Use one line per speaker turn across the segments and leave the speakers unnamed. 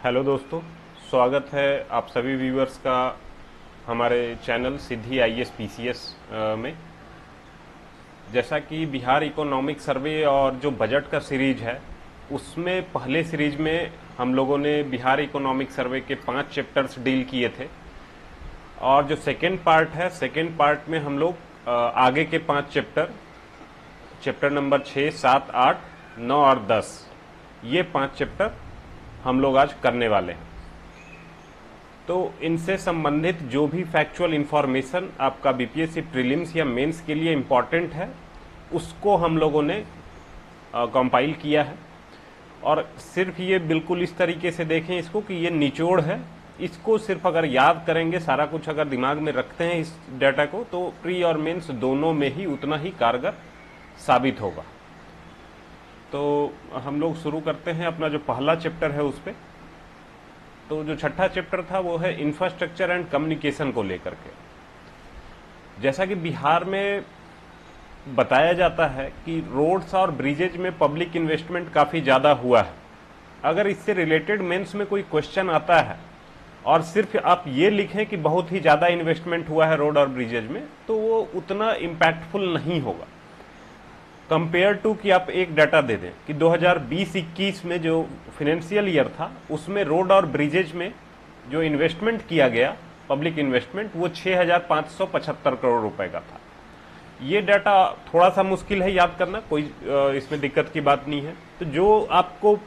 Hello दोस्तों, स्वागत है आप सभी व्यूअर्स का हमारे चैनल सिद्धि आईएएस पीसीएस में। जैसा कि बिहार इकोनॉमिक सर्वे और जो बजट का सीरीज है, उसमें पहले सीरीज में हम लोगों ने बिहार इकोनॉमिक सर्वे के 5 चैप्टर्स डील किए थे और जो सेकेंड पार्ट है, सेकेंड पार्ट में हम लोग आगे के 5 चैप्टर नंबर 6, 7, 8, 9 और 10, ये 5 चैप्टर हम लोग आज करने वाले हैं। तो इनसे संबंधित जो भी फैक्चुअल इंफॉर्मेशन आपका बीपीएससी प्रीलिम्स या मेंस के लिए इम्पॉर्टेंट है, उसको हम लोगों ने कंपाइल किया है। और सिर्फ ये बिल्कुल इस तरीके से देखें इसको कि ये निचोड़ है, इसको सिर्फ अगर याद करेंगे, सारा कुछ अगर दिमाग में रखते हैं इस डाटा को, तो प्री और मेंस दोनों में ही उतना ही कारगर साबित होगा। तो हम लोग शुरू करते हैं अपना जो पहला चैप्टर है उस पे। तो जो छठा चैप्टर था वो है इंफ्रास्ट्रक्चर एंड कम्युनिकेशन को लेकर के। जैसा कि बिहार में बताया जाता है कि रोड्स और ब्रिजेज में पब्लिक इन्वेस्टमेंट काफ़ी ज़्यादा हुआ है। अगर इससे रिलेटेड मेंस में कोई क्वेश्चन आता है और सिर्फ आप ये लिखें कि बहुत ही ज़्यादा इन्वेस्टमेंट हुआ है रोड और ब्रिजेज में, तो वो उतना इम्पैक्टफुल नहीं होगा कंपेयर टू कि आप एक डाटा दे दें कि 2020-21 में जो फाइनेंशियल ईयर था, उसमें रोड और ब्रिजेज में जो इन्वेस्टमेंट किया गया, पब्लिक इन्वेस्टमेंट, वो 6,575 करोड़ रुपए का था। ये डाटा थोड़ा सा मुश्किल है याद करना, कोई इसमें दिक्कत की बात नहीं है। तो जो आपको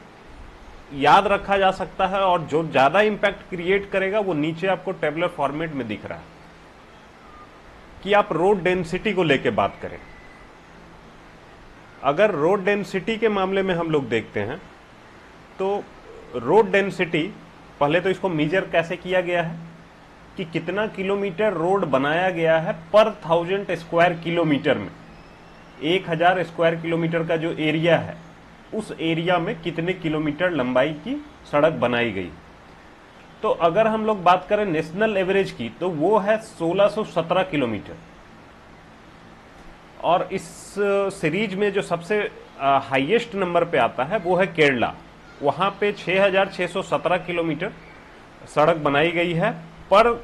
याद रखा जा सकता है और जो ज़्यादा इम्पैक्ट क्रिएट करेगा, वो नीचे आपको टेबुलर फॉर्मेट में दिख रहा है कि आप रोड डेंसिटी को लेके बात करें। अगर रोड डेंसिटी के मामले में हम लोग देखते हैं तो रोड डेंसिटी, पहले तो इसको मेजर कैसे किया गया है कि कितना किलोमीटर रोड बनाया गया है पर 1000 स्क्वायर किलोमीटर में। 1000 स्क्वायर किलोमीटर का जो एरिया है, उस एरिया में कितने किलोमीटर लंबाई की सड़क बनाई गई। तो अगर हम लोग बात करें नेशनल एवरेज की, तो वो है 1617 किलोमीटर। और इस सीरीज में जो सबसे हाईएस्ट नंबर पे आता है वो है केरला। वहाँ पे 6617 किलोमीटर सड़क बनाई गई है पर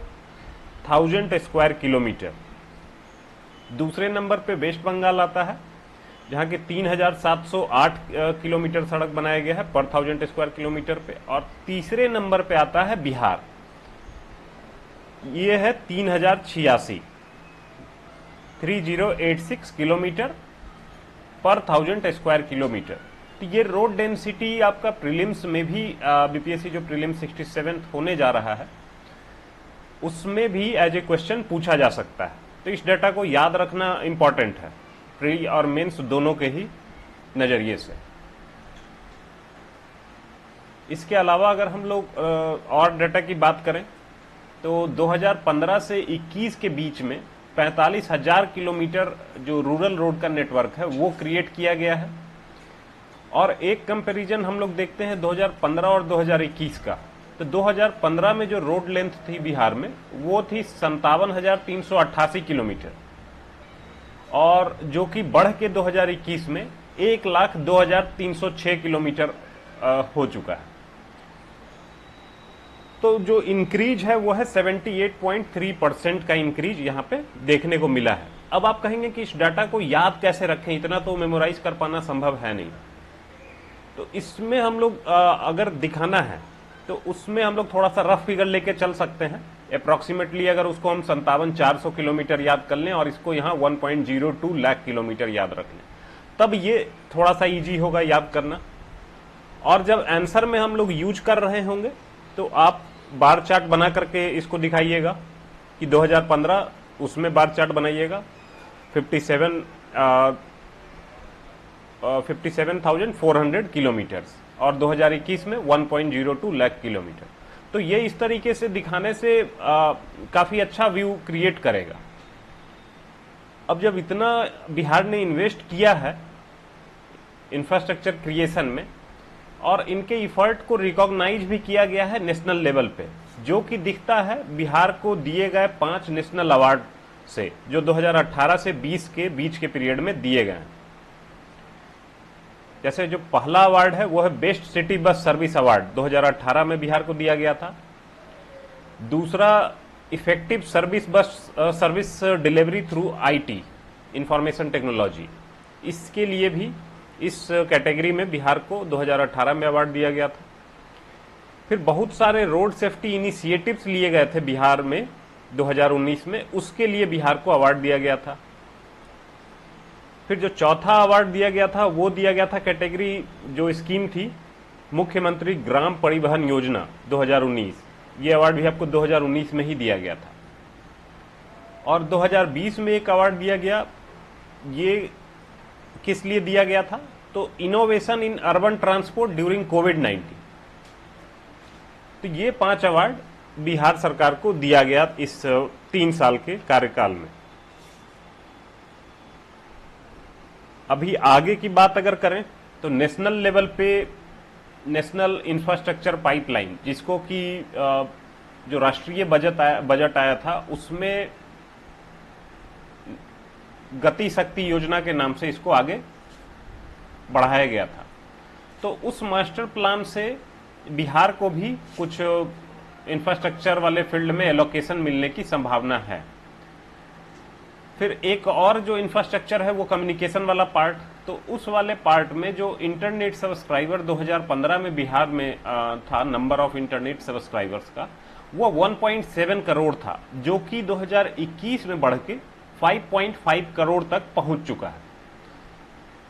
1000 स्क्वायर किलोमीटर। दूसरे नंबर पे वेस्ट बंगाल आता है, जहाँ के 3708 किलोमीटर सड़क बनाया गया है पर 1000 स्क्वायर किलोमीटर पे। और तीसरे नंबर पे आता है बिहार, ये है 3086 किलोमीटर पर 1000 स्क्वायर किलोमीटर। तो ये रोड डेंसिटी आपका प्रीलिम्स में भी, बीपीएससी जो प्रीलिम्स 67 होने जा रहा है, उसमें भी एज ए क्वेश्चन पूछा जा सकता है। तो इस डाटा को याद रखना इंपॉर्टेंट है, प्री और मेंस दोनों के ही नजरिए से। इसके अलावा अगर हम लोग और डाटा की बात करें तो 2015 से 21 के बीच में 45,000 किलोमीटर जो रूरल रोड का नेटवर्क है वो क्रिएट किया गया है। और एक कंपैरिजन हम लोग देखते हैं 2015 और 2021 का। तो 2015 में जो रोड लेंथ थी बिहार में, वो थी 57,388 किलोमीटर, और जो कि बढ़ के 2021 में 1,02,306 किलोमीटर हो चुका है। तो जो इंक्रीज है वो है 78.3% का इंक्रीज यहाँ पे देखने को मिला है। अब आप कहेंगे कि इस डाटा को याद कैसे रखें, इतना तो मेमोराइज कर पाना संभव है नहीं। तो इसमें हम लोग अगर दिखाना है तो उसमें हम लोग थोड़ा सा रफ फिगर लेके चल सकते हैं। अप्रॉक्सीमेटली अगर उसको हम 57,400 किलोमीटर याद कर लें और इसको यहाँ 1.02 लाख किलोमीटर याद रख लें, तब ये थोड़ा सा ईजी होगा याद करना। और जब आंसर में हम लोग यूज कर रहे होंगे तो आप बार चार्ट बना करके इसको दिखाइएगा कि 2015 उसमें बार चार्ट बनाइएगा 57,400 किलोमीटर्स और 2021 में 1.02 लाख किलोमीटर। तो ये इस तरीके से दिखाने से काफी अच्छा व्यू क्रिएट करेगा। अब जब इतना बिहार ने इन्वेस्ट किया है इंफ्रास्ट्रक्चर क्रिएशन में और इनके इफर्ट को रिकॉग्नाइज भी किया गया है नेशनल लेवल पे, जो कि दिखता है बिहार को दिए गए 5 नेशनल अवार्ड से, जो 2018 से 20 के बीच के पीरियड में दिए गए हैं। जैसे जो पहला अवार्ड है वो है best city bus service award 2018 में बिहार को दिया गया था। दूसरा effective service delivery through IT information technology, इसके लिए भी इस कैटेगरी में बिहार को 2018 में अवार्ड दिया गया था। फिर बहुत सारे रोड सेफ्टी इनिशिएटिव्स लिए गए थे बिहार में 2019 में, उसके लिए बिहार को अवार्ड दिया गया था। फिर जो चौथा अवार्ड दिया गया था वो दिया गया था कैटेगरी जो स्कीम थी मुख्यमंत्री ग्राम परिवहन योजना 2019, ये अवार्ड भी आपको 2019 में ही दिया गया था। और 2020 में एक अवार्ड दिया गया, ये किस लिए दिया गया था? तो innovation in urban transport during कोविड-19। तो ये 5 अवार्ड बिहार सरकार को दिया गया इस 3 साल के कार्यकाल में। अभी आगे की बात अगर करें तो नेशनल लेवल पे नेशनल इंफ्रास्ट्रक्चर पाइपलाइन, जिसको कि जो राष्ट्रीय बजट आया था उसमें गति शक्ति योजना के नाम से इसको आगे बढ़ाया गया था। तो उस मास्टर प्लान से बिहार को भी कुछ इंफ्रास्ट्रक्चर वाले फील्ड में एलोकेशन मिलने की संभावना है। फिर एक और जो इंफ्रास्ट्रक्चर है वो कम्युनिकेशन वाला पार्ट, तो उस वाले पार्ट में जो इंटरनेट सब्सक्राइबर 2015 में बिहार में था, नंबर ऑफ इंटरनेट सब्सक्राइबर्स का वो 1.7 करोड़ था, जो कि 2021 में बढ़ के 5.5 करोड़ तक पहुंच चुका है।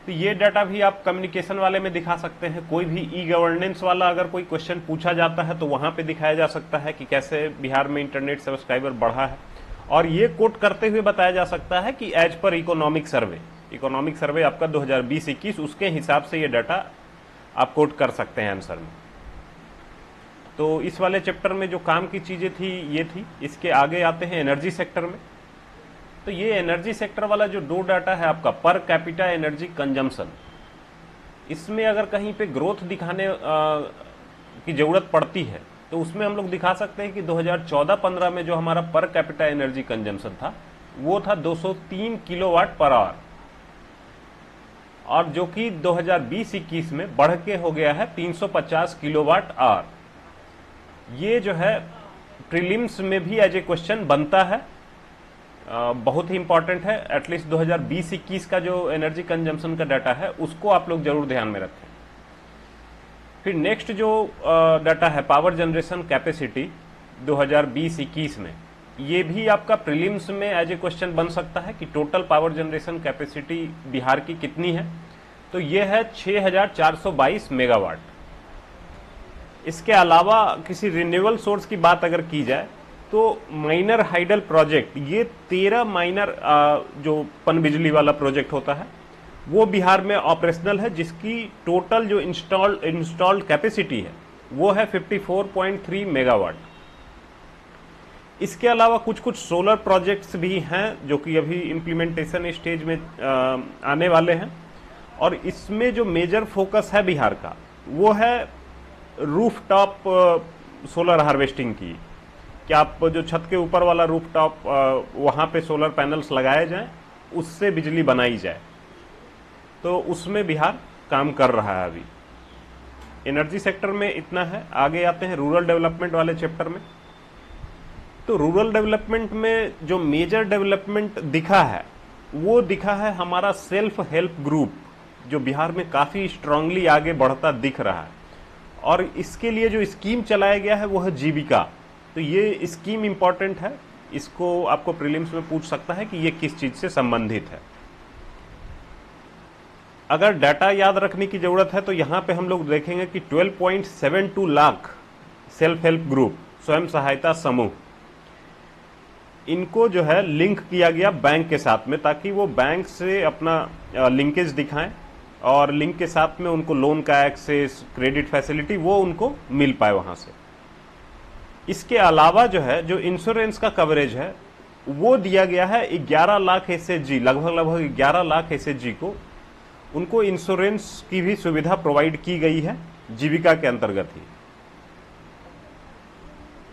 तो ये डाटा भी आप कम्युनिकेशन वाले में दिखा सकते हैं। कोई भी ई गवर्नेंस वाला अगर कोई क्वेश्चन पूछा जाता है तो वहां पे दिखाया जा सकता है कि कैसे बिहार में इंटरनेट सब्सक्राइबर बढ़ा है, और ये कोट करते हुए बताया जा सकता है कि एज पर इकोनॉमिक सर्वे आपका 2020-21 उसके हिसाब से ये डाटा आप कोट कर सकते हैं आंसर में। तो इस वाले चैप्टर में जो काम की चीजें थी ये थी। इसके आगे आते हैं एनर्जी सेक्टर में। तो ये एनर्जी सेक्टर वाला जो 2 डाटा है आपका पर कैपिटा एनर्जी कंजम्पशन, इसमें अगर कहीं पे ग्रोथ दिखाने की जरूरत पड़ती है तो उसमें हम लोग दिखा सकते हैं कि 2014-15 में जो हमारा पर कैपिटा एनर्जी कंजम्पशन था वो था 203 किलोवाट पर आवर, और जो कि 2020-21 में बढ़ के हो गया है 350 किलोवाट आवर। ये जो है प्रीलिम्स में भी एज ए क्वेश्चन बनता है, बहुत ही इंपॉर्टेंट है। एटलीस्ट 2020-21 का जो एनर्जी कंजम्पशन का डाटा है उसको आप लोग जरूर ध्यान में रखें। फिर नेक्स्ट जो डाटा है पावर जनरेशन कैपेसिटी 2020-21 में, ये भी आपका प्रीलिम्स में एज ए क्वेश्चन बन सकता है कि total power generation capacity Bihar की कितनी है। तो ये है 6422 मेगावाट। इसके अलावा किसी रिन्यूएबल सोर्स की बात अगर की जाए तो माइनर हाइडल प्रोजेक्ट, ये 13 माइनर जो पनबिजली वाला प्रोजेक्ट होता है वो बिहार में ऑपरेशनल है, जिसकी टोटल जो इंस्टॉल्ड कैपेसिटी है वो है 54.3 मेगावाट। इसके अलावा कुछ कुछ सोलर प्रोजेक्ट्स भी हैं जो कि अभी इम्प्लीमेंटेशन स्टेज में आने वाले हैं, और इसमें जो मेजर फोकस है बिहार का वो है रूफटॉप सोलर हार्वेस्टिंग की, कि आप जो छत के ऊपर वाला रूफटॉप वहाँ पे सोलर पैनल्स लगाए जाएं, उससे बिजली बनाई जाए। तो उसमें बिहार काम कर रहा है अभी। एनर्जी सेक्टर में इतना है। आगे आते हैं रूरल डेवलपमेंट वाले चैप्टर में। तो रूरल डेवलपमेंट में जो मेजर डेवलपमेंट दिखा है वो दिखा है हमारा सेल्फ हेल्प ग्रुप, जो बिहार में काफ़ी स्ट्रांगली आगे बढ़ता दिख रहा है, और इसके लिए जो स्कीम चलाया गया है वो है जीविका। तो ये स्कीम इंपॉर्टेंट है, इसको आपको प्रीलिम्स में पूछ सकता है कि ये किस चीज़ से संबंधित है। अगर डाटा याद रखने की जरूरत है तो यहाँ पे हम लोग देखेंगे कि 12.72 लाख सेल्फ हेल्प ग्रुप, स्वयं सहायता समूह, इनको जो है लिंक किया गया बैंक के साथ में, ताकि वो बैंक से अपना लिंकेज दिखाएं और लिंक के साथ में उनको लोन का एक्सेस, क्रेडिट फैसिलिटी वो उनको मिल पाए वहाँ से। इसके अलावा जो है जो इंश्योरेंस का कवरेज है वो दिया गया है 11 लाख एसएचजी, लगभग 11 लाख एसएचजी को उनको इंश्योरेंस की भी सुविधा प्रोवाइड की गई है जीविका के अंतर्गत ही।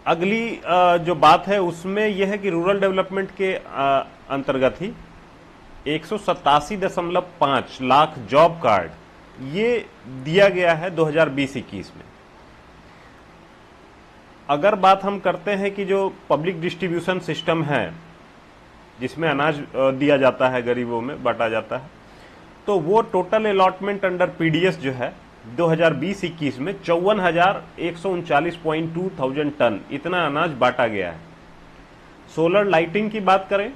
अगली जो बात है उसमें यह है कि रूरल डेवलपमेंट के अंतर्गत ही 187.5 लाख जॉब कार्ड ये दिया गया है 2020-21 में। अगर बात हम करते हैं कि जो पब्लिक डिस्ट्रीब्यूशन सिस्टम है जिसमें अनाज दिया जाता है, गरीबों में बांटा जाता है, तो वो टोटल अलॉटमेंट अंडर पीडीएस जो है 2020-21 में 54,139.2 थाउजेंड टन इतना अनाज बांटा गया है। सोलर लाइटिंग की बात करें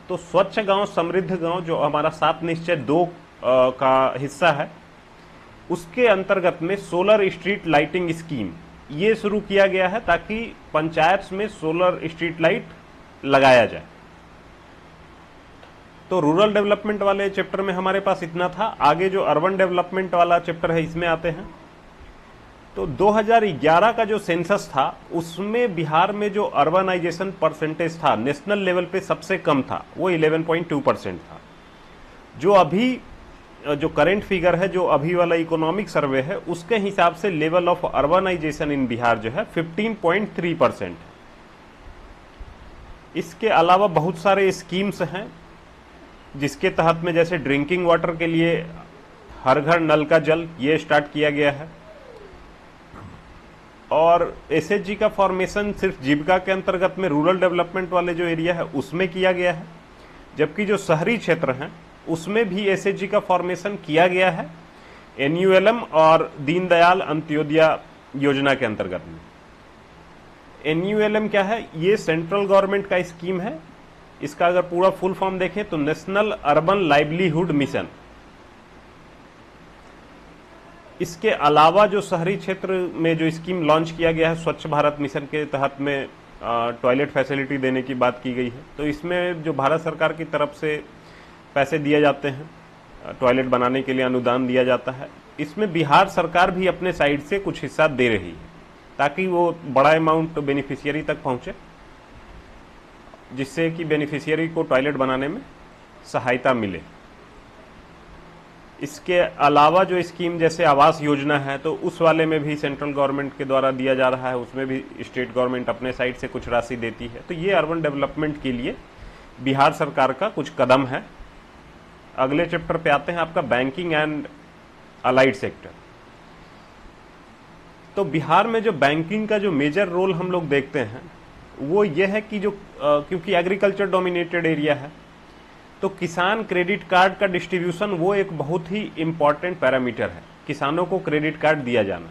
तो स्वच्छ गांव समृद्ध गांव जो हमारा 7 निश्चय 2 का हिस्सा है, उसके अंतर्गत में सोलर स्ट्रीट लाइटिंग स्कीम ये शुरू किया गया है ताकि पंचायत में सोलर स्ट्रीट लाइट लगाया जाए। तो रूरल डेवलपमेंट वाले चैप्टर में हमारे पास इतना था। आगे जो अर्बन डेवलपमेंट वाला चैप्टर है इसमें आते हैं। तो 2011 का जो सेंसस था उसमें बिहार में जो अर्बनाइजेशन परसेंटेज था नेशनल लेवल पे सबसे कम था, वो 11.2% था। जो अभी जो करंट फिगर है, जो अभी वाला इकोनॉमिक सर्वे है, उसके हिसाब से लेवल ऑफ अर्बनाइजेशन इन बिहार जो है 15.3% है। इसके अलावा बहुत सारे स्कीम्स हैं जिसके तहत में जैसे ड्रिंकिंग वाटर के लिए हर घर नल का जल ये स्टार्ट किया गया है, और एसएचजी का फॉर्मेशन सिर्फ जीविका के अंतर्गत में रूरल डेवलपमेंट वाले जो एरिया है उसमें किया गया है, जबकि जो शहरी क्षेत्र हैं उसमें भी एसएचजी का फॉर्मेशन किया गया है एनयूएलएम और दीनदयाल अंत्योदय योजना के अंतर्गत में। एनयूएलएम क्या है? ये सेंट्रल गवर्नमेंट का स्कीम है। इसका अगर पूरा फुल फॉर्म देखें तो नेशनल अर्बन लाइवलीहुड मिशन। इसके अलावा जो शहरी क्षेत्र में जो स्कीम लॉन्च किया गया है स्वच्छ भारत मिशन के तहत में टॉयलेट फैसिलिटी देने की बात की गई है। तो इसमें जो भारत सरकार की तरफ से पैसे दिए जाते हैं, टॉयलेट बनाने के लिए अनुदान दिया जाता है, इसमें बिहार सरकार भी अपने साइड से कुछ हिस्सा दे रही है ताकि वो बड़ा अमाउंट बेनिफिशियरी तक पहुंचे, जिससे कि बेनिफिशियरी को टॉयलेट बनाने में सहायता मिले। इसके अलावा जो स्कीम जैसे आवास योजना है तो उस वाले में भी सेंट्रल गवर्नमेंट के द्वारा दिया जा रहा है, उसमें भी स्टेट गवर्नमेंट अपने साइड से कुछ राशि देती है। तो ये अर्बन डेवलपमेंट के लिए बिहार सरकार का कुछ कदम है। अगले चैप्टर पे आते हैं, आपका बैंकिंग एंड अलाइड सेक्टर। तो बिहार में जो बैंकिंग का जो मेजर रोल हम लोग देखते हैं वो ये है कि जो क्योंकि एग्रीकल्चर डोमिनेटेड एरिया है तो किसान क्रेडिट कार्ड का डिस्ट्रीब्यूशन वो एक बहुत ही इंपॉर्टेंट पैरामीटर है, किसानों को क्रेडिट कार्ड दिया जाना।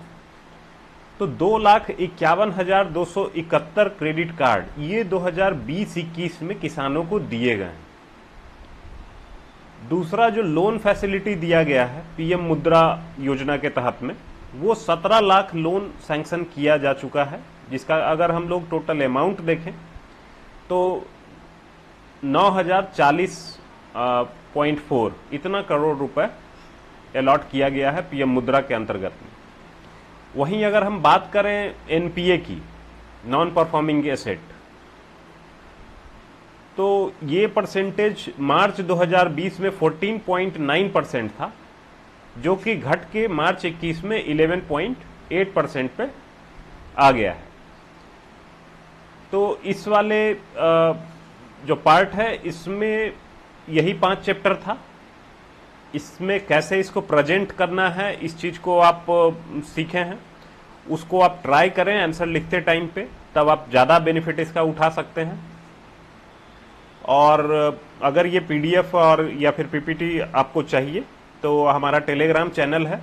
तो 2,51,271 क्रेडिट कार्ड ये 2020-21 में किसानों को दिए गए हैं। दूसरा जो लोन फैसिलिटी दिया गया है पीएम मुद्रा योजना के तहत में, वो 17 लाख लोन सैंक्शन किया जा चुका है, जिसका अगर हम लोग टोटल अमाउंट देखें तो 9,040.4 इतना करोड़ रुपए अलॉट किया गया है पीएम मुद्रा के अंतर्गत में। वहीं अगर हम बात करें एनपीए की, नॉन परफॉर्मिंग एसेट, तो ये परसेंटेज मार्च 2020 में 14.9% था, जो कि घट के मार्च 21 में 11.8% पे आ गया है। तो इस वाले जो पार्ट है इसमें यही 5 चैप्टर था। इसमें कैसे इसको प्रेजेंट करना है इस चीज को आप सीखे हैं, उसको आप ट्राई करें आंसर लिखते टाइम पे, तब आप ज़्यादा बेनिफिट इसका उठा सकते हैं। और अगर ये पीडीएफ और या फिर पीपीटी आपको चाहिए तो हमारा टेलीग्राम चैनल है,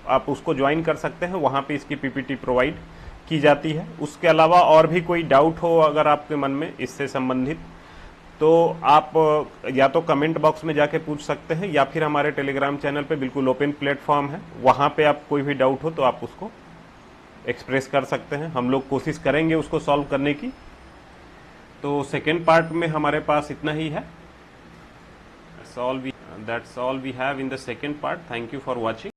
आप उसको ज्वाइन कर सकते हैं, वहाँ पे इसकी पीपीटी प्रोवाइड की जाती है। उसके अलावा और भी कोई डाउट हो अगर आपके मन में इससे संबंधित, तो आप या तो कमेंट बॉक्स में जाके पूछ सकते हैं या फिर हमारे टेलीग्राम चैनल पे बिल्कुल ओपन प्लेटफॉर्म है, वहाँ पे आप कोई भी डाउट हो तो आप उसको एक्सप्रेस कर सकते हैं। हम लोग कोशिश करेंगे उसको सॉल्व करने की। तो सेकेंड पार्ट में हमारे पास इतना ही है। That's all we have in the second part. Thank you for watching.